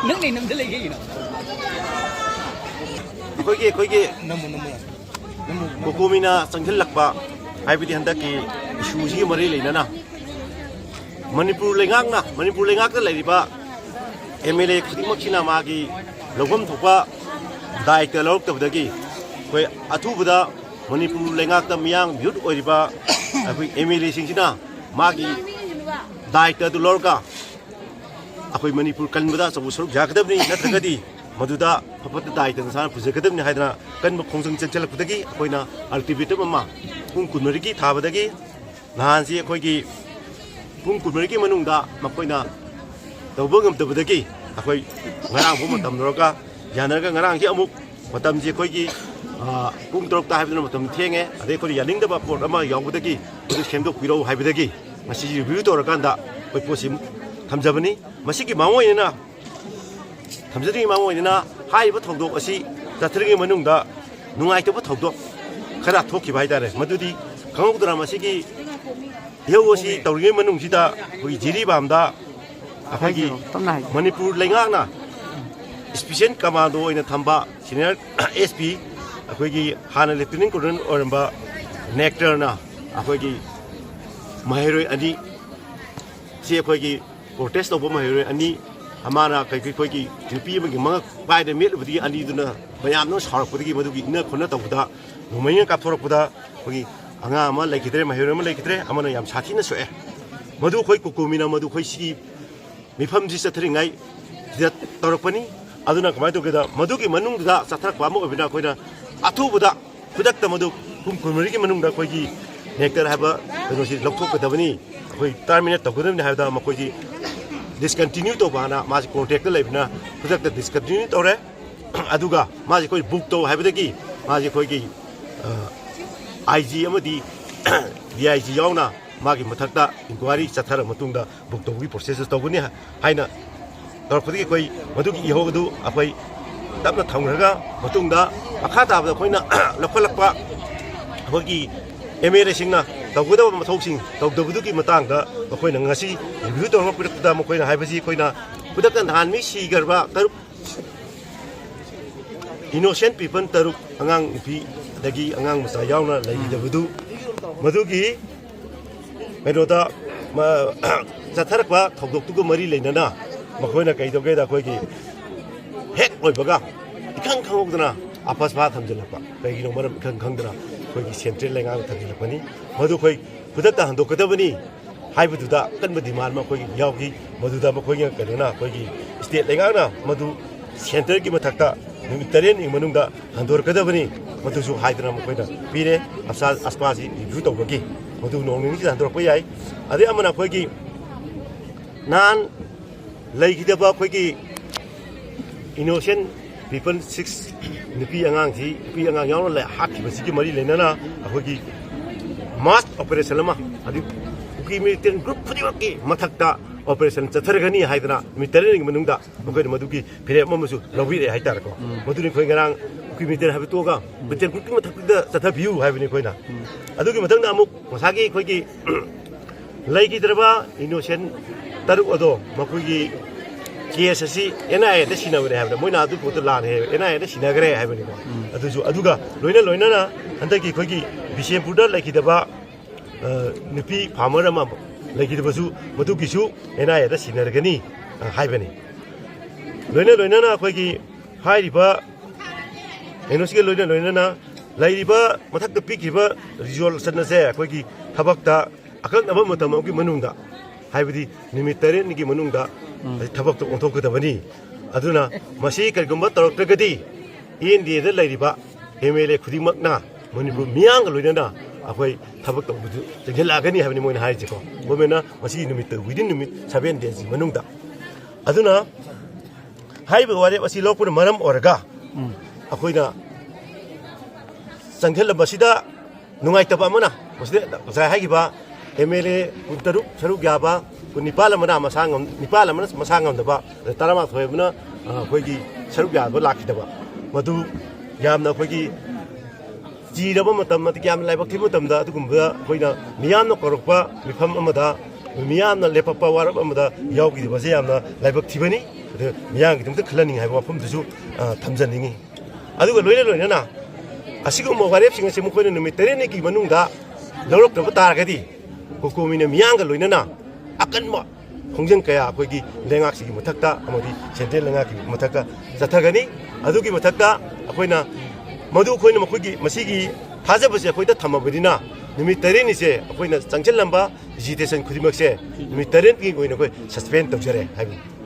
nước này nằm thế này cái gì ꯑꯩꯈꯣꯏꯒꯤ ꯀꯣꯀꯣꯃꯤꯅ ꯆꯪꯁꯤꯜꯂꯛꯄ ꯍꯥꯏꯕꯗꯤ ꯍꯟꯗꯛꯀꯤ ꯏꯁꯨꯁꯤꯒꯤ ꯃꯔꯤ ꯂꯩꯅꯅ ꯃꯅꯤꯄꯨꯔ ꯂꯩꯉꯥꯛꯇ ꯂꯩꯔꯤꯕ MLA ꯈꯨꯗꯤꯡꯃꯛꯁꯤꯅ ꯃꯥꯒꯤ ꯂꯧꯐꯝ ꯊꯣꯛꯄ ꯗꯥꯏꯇ ꯂꯧꯔꯛꯇꯕꯗꯒꯤ ꯑꯩꯈꯣꯏ ꯑꯊꯨꯕꯗ ꯃꯅꯤꯄꯨꯔ ꯂꯩꯉꯥꯛꯇ ꯃꯤꯌꯥꯝ ꯌꯨꯠ ꯑꯣꯏꯔꯤꯕ ꯑꯩꯈꯣꯏ MLA ꯁꯤꯡꯁꯤꯅ ꯃꯥꯒꯤ ꯗꯥꯏꯇ ꯑꯗꯨ ꯂꯧꯔꯒ ꯑꯩꯈꯣꯏ ꯃꯅꯤꯄꯨꯔ ꯀꯟꯕꯗ ꯑꯆꯧꯕ ꯁꯔꯨꯛ ꯌꯥꯒꯗꯕꯅꯤ ꯅꯠꯇ꯭ꯔꯒꯗꯤ ꯃꯗꯨꯗ ꯐꯐꯠꯇ ꯗꯥꯏꯇ ꯅꯁꯥꯅ ꯄꯨꯖꯒꯗꯕꯅꯤ ꯍꯥꯏꯗꯅ ꯀꯟꯕ ꯈꯣꯡꯖꯪ ꯆꯪꯁꯤꯜꯂꯛꯄꯗꯒꯤ ꯑꯩꯈꯣꯏꯅ ꯑꯜꯇꯤꯃꯦꯇꯝ ꯑꯃ ꯄꯨꯡ 12ꯒꯤ ꯊꯥꯕꯗꯒꯤ ꯅꯍꯥꯟꯁꯤ ꯑꯩꯈꯣꯏꯒꯤ ꯄꯨꯡ 12ꯒꯤ ꯃꯅꯨꯡꯗ ꯃꯈꯣꯏꯅ ꯇꯧꯕ ꯉꯝꯗꯕꯗꯒꯤ ꯑꯩꯈꯣꯏ ꯉꯔꯥꯡꯐꯥꯎ ꯃꯇꯝ ꯂꯧꯔꯒ ꯌꯥꯅꯔꯒ ꯉꯔꯥꯡꯁꯤ ꯑꯃꯨꯛ ꯃꯇꯝꯁꯤ ꯑꯩꯈꯣꯏꯒꯤ ꯄꯨꯡ 6ꯇ ꯍꯥꯏꯕꯗꯨꯅ ꯃꯇꯝ ꯊꯦꯡꯉꯦ ꯑꯗꯩ ꯑꯩꯈꯣꯏꯅ ꯌꯥꯅꯤꯡꯗꯕ ꯄꯣꯠ ꯑꯃ ꯌꯥꯎꯕꯗꯒꯤ ꯃꯗꯨ ꯁꯦꯝꯗꯣꯛꯄꯤꯔꯛꯎ ꯍꯥꯏꯕꯗꯒꯤ ꯉꯁꯤ ꯔꯤꯚ꯭ꯌꯨ ꯇꯧꯔꯀꯥꯟꯗ ꯑꯩꯈꯣꯏ ꯄꯣꯠꯁꯤ ꯊꯝꯖꯕꯅꯤ ꯃꯁꯤꯒꯤ ꯃꯥꯡꯑꯣꯏꯅꯅ ꯊꯝꯖꯔꯤꯉꯩ ꯃꯥꯡꯑꯣꯏꯅꯅ ꯍꯥꯏꯔꯤꯕ ꯊꯧꯗꯣꯛ ꯑꯁꯤ ꯆꯠꯊꯔꯤꯉꯩ ꯃꯅꯨꯡꯗ ꯅꯨꯡꯉꯥꯏꯇꯕ ꯊꯧꯗꯣꯛ ꯈꯔ ꯊꯣꯛꯈꯤꯕ ꯍꯥꯏꯇꯥꯔꯦ ꯃꯗꯨꯗꯤ ꯈꯪꯍꯧꯗꯅ ꯃꯁꯤꯒꯤ ꯏꯍꯧ ꯑꯁꯤ ꯇꯧꯔꯤꯉꯩ ꯃꯅꯨꯡꯁꯤꯗ ꯑꯩꯈꯣꯏꯒꯤ ꯖꯤꯔꯤꯕꯥꯝꯗ ꯑꯩꯈꯣꯏꯒꯤ ꯃꯅꯤꯄꯨꯔ ꯂꯩꯉꯥꯛꯅ ꯏꯁꯄꯤꯁꯤꯌꯦꯜ ꯀꯃꯥꯟꯗꯣ ꯑꯣꯏꯅ ꯊꯝꯕ ꯁꯤꯅꯤꯌꯔ SP ꯑꯩꯈꯣꯏꯒꯤ ꯍꯥꯟꯅ ꯂꯦꯐꯇꯤꯅꯦꯟꯠ ꯀꯣꯔꯅꯦꯜ ꯑꯣꯏꯔꯝꯕ ꯅꯦꯛꯇꯔꯅ ꯑꯩꯈꯣꯏꯒꯤ ꯃꯍꯩꯔꯣꯏ ꯑꯅꯤ ꯁꯤ ꯑꯩꯈꯣꯏꯒꯤ ꯄ꯭ꯔꯣꯇꯦꯁ ꯇꯧꯕ ꯃꯍꯩꯔꯣꯏ ꯑꯅꯤ ꯑꯃꯅ ꯑꯩꯈꯣꯏꯒꯤ ꯅꯨꯄꯤ ꯑꯃꯒꯤ ꯃꯉꯛ ꯄꯥꯏꯗ ꯃꯦꯠꯂꯨꯕꯗꯒꯤ ꯑꯅꯤꯗꯨꯅ ꯃꯌꯥꯝꯅ ꯁꯥꯎꯔꯛꯄꯗꯒꯤ ꯃꯗꯨꯒꯤ ꯏꯟꯅ ꯈꯣꯟꯅ ꯇꯧꯕꯗ ꯅꯣꯡꯃꯩꯅ ꯀꯥꯞꯊꯣꯔꯛꯄꯗ ꯑꯩꯈꯣꯏꯒꯤ ꯑꯉꯥꯡ ꯑꯃ ꯂꯩꯈꯤꯗ꯭ꯔꯦ ꯃꯍꯩꯔꯣꯏ ꯑꯃ ꯂꯩꯈꯤꯗ꯭ꯔꯦ ꯑꯃꯅ ꯌꯥꯝ ꯁꯥꯊꯤꯅ ꯁꯣꯛꯑꯦ ꯃꯗꯨ ꯑꯩꯈꯣꯏ ꯀꯣꯀꯣꯃꯤꯅ ꯃꯗꯨ ꯑꯩꯈꯣꯏ ꯁꯤꯒꯤ ꯃꯤꯐꯝꯁꯤ ꯆꯠꯊꯔꯤꯉꯩ ꯁꯤꯗ ꯇꯧꯔꯛꯄꯅꯤ ꯑꯗꯨꯅ ꯀꯃꯥꯏꯅ ꯇꯧꯒꯦꯗ ꯃꯗꯨꯒꯤ ꯃꯅꯨꯡꯗꯨꯗ ꯆꯠꯊꯔꯛꯄ ꯑꯃ ꯑꯣꯏꯕꯅ ꯑꯩꯈꯣꯏꯅ ꯑꯊꯨꯕꯗ ꯈꯨꯗꯛꯇ ꯃꯗꯨ ꯄꯨꯡ 12ꯒꯤ ꯃꯅꯨꯡꯗ ꯑꯩꯈꯣꯏꯒꯤ ꯅꯦꯛꯇꯔ ꯍꯥꯏꯕ ꯀꯩꯅꯣꯁꯤ ꯂꯧꯊꯣꯛꯀꯗꯕꯅꯤ ꯑꯩꯈꯣꯏ ꯇꯔꯃꯤꯅꯦꯠ ꯇꯧꯒꯗꯕꯅꯤ ꯍꯥꯏꯕꯗ ꯃꯈꯣꯏꯁꯤ ꯗꯤꯁꯀꯟꯇꯤꯅ꯭ꯌꯨ ꯇꯧꯕꯅ ꯃꯥꯁꯤ ꯀꯣꯟꯇꯦꯛꯇ ꯂꯩꯕꯅ ꯈꯨꯗꯛꯇ ꯗꯤꯁꯀꯟꯇꯤꯅ꯭ꯌꯨ ꯇꯧꯔꯦ ꯑꯗꯨꯒ ꯃꯥꯁꯤ ꯑꯩꯈꯣꯏ ꯕꯨꯛ ꯇꯧ ꯍꯥꯏꯕꯗꯒꯤ ꯃꯥꯁꯤ ꯑꯩꯈꯣꯏꯒꯤ IG ꯑꯃꯗꯤ DIG ꯌꯥꯎꯅ ꯃꯥꯒꯤ ꯃꯊꯛꯇ ꯏꯟꯀ꯭ꯋꯥꯏꯔꯤ ꯆꯠꯊꯔ ꯃꯇꯨꯡꯗ ꯕꯨꯛ ꯇꯧꯕꯒꯤ ꯄ꯭ꯔꯣꯁꯦꯁ ꯇꯧꯒꯅꯤ ꯍꯥꯏꯅ ꯇꯧꯔꯛꯄꯗꯒꯤ ꯑꯩꯈꯣꯏ ꯃꯗꯨꯒꯤ ꯏꯍꯧ ꯑꯗꯨ ꯑꯩꯈꯣꯏ ꯇꯞꯅ ꯊꯝꯈ꯭ꯔꯒ ꯃꯇꯨꯡꯗ ꯃꯈꯥ ꯇꯥꯕꯗ ꯑꯩꯈꯣꯏꯅ ꯂꯧꯈꯠꯂꯛꯄ ꯑꯩꯈꯣꯏꯒꯤ MLA ꯁꯤꯡꯅ ꯇꯧꯒꯗꯕ ꯃꯊꯧꯁꯤꯡ ꯇꯧꯗꯕꯗꯨꯒꯤ ꯃꯇꯥꯡꯗ ꯃꯈꯣꯏꯅ ꯉꯁꯤ ꯔꯤꯚ꯭ꯌꯨ ꯇꯧꯔꯒ ꯄꯤꯔꯛꯄꯗ ꯃꯈꯣꯏꯅ ꯍꯥꯏꯕꯁꯤ ꯑꯩꯈꯣꯏꯅ ꯈꯨꯗꯛꯇ ꯅꯍꯥꯟ ꯃꯤ ꯁꯤꯈ꯭ꯔꯕ 6 ꯏꯅꯣꯁꯦꯟꯠ ꯄꯤꯄꯜ 6 ꯑꯉꯥꯡ ꯅꯨꯄꯤ ꯑꯗꯒꯤ ꯑꯉꯥꯡ ꯃꯆꯥ ꯌꯥꯎꯅ ꯂꯩꯈꯤꯗꯕꯗꯨ ꯃꯗꯨꯒꯤ ꯀꯩꯅꯣꯗ ꯆꯠꯊꯔꯛꯄ ꯊꯧꯗꯣꯛꯇꯨꯒ ꯃꯔꯤ ꯂꯩꯅꯅ ꯃꯈꯣꯏꯅ ꯀꯩꯗꯧꯒꯦꯗ ꯑꯩꯈꯣꯏꯒꯤ ꯍꯦꯛ ꯑꯣꯏꯕꯒ इखंग खंगोदना आपस बात हमजलपा कईगिनो मरम इखंग खंगदना कोई सेंट्रल लेंगांग थंजलपनी मधु कोई खुदता हंदोकदबनी हाइबदुदा कनब डिमांड मा कोई यावगी मधुदा मखोई कनोना कोई स्टेट लेंगांगना मधु सेंटर की मथक्ता नुमित तरेन इ मनुंगदा हंदोरकदबनी मधुसु हाइदना मखोइना पीरे आसपासी रिव्यू तौबगी मधु नोंगनि हंदोरप याय अदे अमना कोई नान लेगिदबा कोई इनोसेंट पीपल 6 नुपी आंगांग थी नुपी आंगांग यावना ले हाखिबसी की मरी लेनना अखोगी मास ऑपरेशन अमा अदि उकी मिलिटेंट ग्रुप खुदिवकी मथक्ता ऑपरेशन चथरगनी हाइदना मिलिटेंट मनुंगदा मखोइ मदुकी फिरे ममसु लबिरे हाइतारको मदुनि खोइ गरांग उकी मिलिटेंट हाबितोगा मिलिटेंट ग्रुप की मथक्ता चथबियु हाइबनि खोइना अदुकी मथंगना अमुक मसागी खोइगी लेगिद्रबा इनोसेंट तरुक अदो मखोइगी केस असी NIA दा सिनागरे हाबदा मोइना अदु पोत लाने NIA दा सिनागरे हाबनि को अदुजु अदुगा लोइना लोइना हंदकी खोइगी बिशेमपुरदा लेखिदबा नुपी फार्मर अमा लेखिदबसु मदुगिसु NIA दा सिनारगनी हाइबनि लोइना लोइना खोइगी हाइरिबा एनोसिगे लोइना लोइना लाइरिबा मथक्ता पिखिबा रिजोल्यूशन से खोइगी थबकता अकंगबा मतमगी मनुंगदा हाइबदी निमित 3 निगी मनुंगदा थबक ओंथोकदबनी अदुना मसी करिगुंबा तौरक्तगदी इंडिया दा लैरिबा MLA खुदिमकना मणिपुर मियांग लोइना अखोइ थबक तौबदु जंगलागनी हाबनि मोइना हाइजेको मोमेना मसी निमित विदिन निमित 7 डेज मनुंगदा अदुना हाइबा वारे मसी लोपुर मरम ओरगा अखोइना संगथलबसिदा नुंगाइतबा अमना मसिदे जाय हाइगिबा MLA कुंतरुक सरुक याबा निपाल मना मसांगम निपाल मना मसांगम दबा तरामा थोयबना खोइगी सरुक याबा लाखिदबा मदु यामना खोइगी जीरबा मतम मत याम लाइबक थि मतमदा अदुगुंबा खोइना मियामना करकपा मिफम अमदा मियामना लेपप्पा वारप अमदा यावगिदिबसे यामना लाइबक थिबनी मियांगिदमत खलनि हाइबा वफमदसु थमजनिंगी अदुगा लोइना असिगुम वारेपसिंग से मुखोइना नुमित तेरेनि की मनुंगदा लौरक्तब तारगदि हुकुमिना मियांगा लोइना अकनबा खोंजंग कया अखोइगी लेंगाक्सिगी मथक्ता अमदि सेंट्रल लेंगाकी मथक्ता जथगनी अदुगी मथक्ता अखोइना मधु खोइना मखोइगी मसिगी थाजबसे अखोइदा थमबदिना नुमित तेरेनि से अखोइना चंगचललंबा विजिटेशन खुदिमक से नुमित तेरेनि की ओइना कोइ सस्पेंड तौजरे हाइबि